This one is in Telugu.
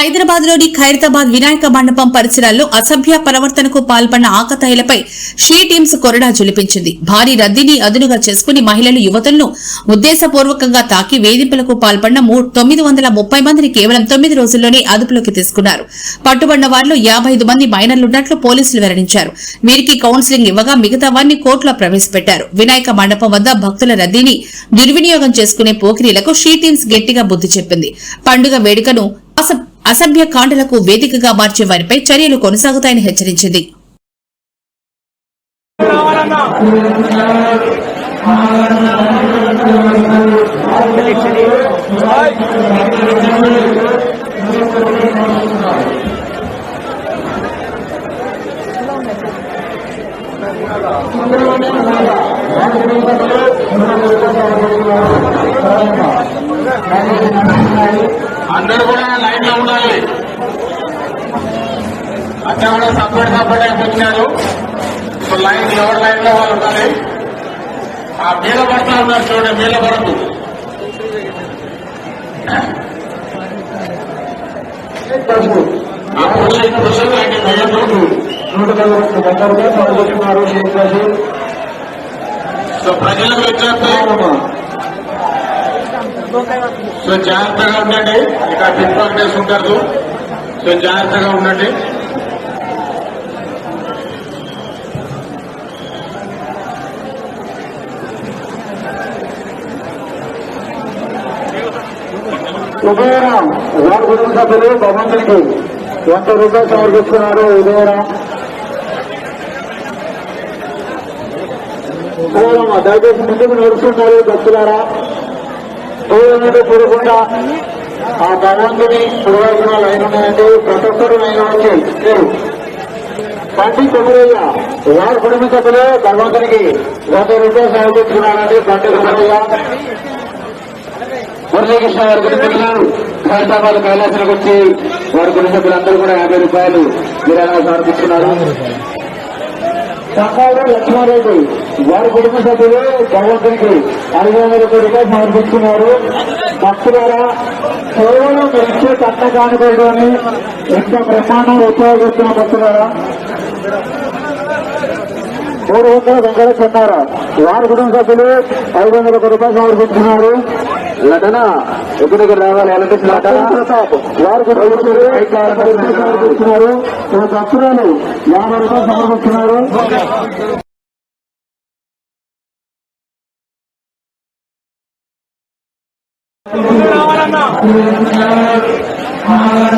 హైదరాబాద్లోని ఖైరతాబాద్ వినాయక మండపం పరిసరాల్లో అసభ్య ప్రవర్తనకు పాల్పడిన ఆకతాయిలపై షీ టీమ్స్ కొరడా జులిపించింది. భారీ రద్దీని అదునుగా చేసుకుని మహిళలు యువతులను ఉద్దేశపూర్వకంగా తాకి వేధింపులకు పాల్పడిన 930 మందిని కేవలం 9 రోజుల్లోనే అదుపులోకి తీసుకున్నారు. పట్టుబడిన వారిలో 55 మంది మైనర్లున్నట్లు పోలీసులు వెల్లడించారు. వీరికి కౌన్సిలింగ్ ఇవ్వగా మిగతా వారిని కోర్టులో ప్రవేశపెట్టారు. వినాయక మండపం వద్ద భక్తుల రద్దీని దుర్వినియోగం చేసుకునే పోకిరీలకు షీ టీమ్స్ గట్టిగా బుద్ధి చెప్పింది. పండుగ వేడుకను అసభ్య కాండలకు వేదికగా మార్చే వారిపై చర్యలు కొనసాగుతాయని హెచ్చరించింది. అందరూ కూడా లైన్ లో ఉండాలి. అక్కడ కూడా సపరేట్ అయిపోతున్నారు. సో లైన్ ఎవరి లైన్ లో వాళ్ళు ఉండాలి. ఆ మీద పడతా ఉన్నారు చూడండి, మీద పడదు. సో ప్రజలకు వచ్చేస్తే సో జాగ్రత్తగా ఉండండి. ఇక్కడ పిక్ పాకెట్స్ ఉంటారు. సో జాగ్రత్తగా ఉండండి. ఉదయరాం వారి కుటుంబ సభ్యులు భగవంతునికి 100 రూపాయలు సమర్పిస్తున్నారు. ఉదయరాం దయచేసి ముందుకు నడుస్తున్నారు. భక్తులారా దూరం చూడకుండా ఆ భగవంతుని చూడాల్సిన లైన్ ఉన్నాయండి. ప్రతి ఒక్కరు లైన్ వచ్చి మీరు బండి కొమరయ్య వారి కుటుంబ సభ్యులు భగవంతునికి 100 రూపాయలు సమర్పిస్తున్నారండి. బండి కొమరయ్య మురళీకృష్ణ వారి కుటుంబీకులు ఖైరతాబాద్ కైలాసానికి వచ్చి వారి కుటుంబ సభ్యులందరూ కూడా 50 రూపాయలు విరాళాలు సమర్పిస్తున్నారు. సంగాడు లక్ష్మారెడ్డి వారి కుటుంబ సభ్యులు భగవంతునికి 500 రూపాయలు సమర్పిస్తున్నారు. భక్తులారా కేవలం ఇచ్చే కట్ట కానుకోవడాన్ని ఎంత బ్రహ్మాండంగా ఉపయోగిస్తున్న భక్తులారా 300 వెంకట చెన్నారా వారి కుటుంబ సభ్యులు 500 రూపాయలు సమర్పిస్తున్నారు. లటన ఎక్కడ రావాలి ప్రతాప్ వారికి సమర్పిస్తున్నారు. భక్తురాలు 50 రూపాయలు సమర్పిస్తున్నారు.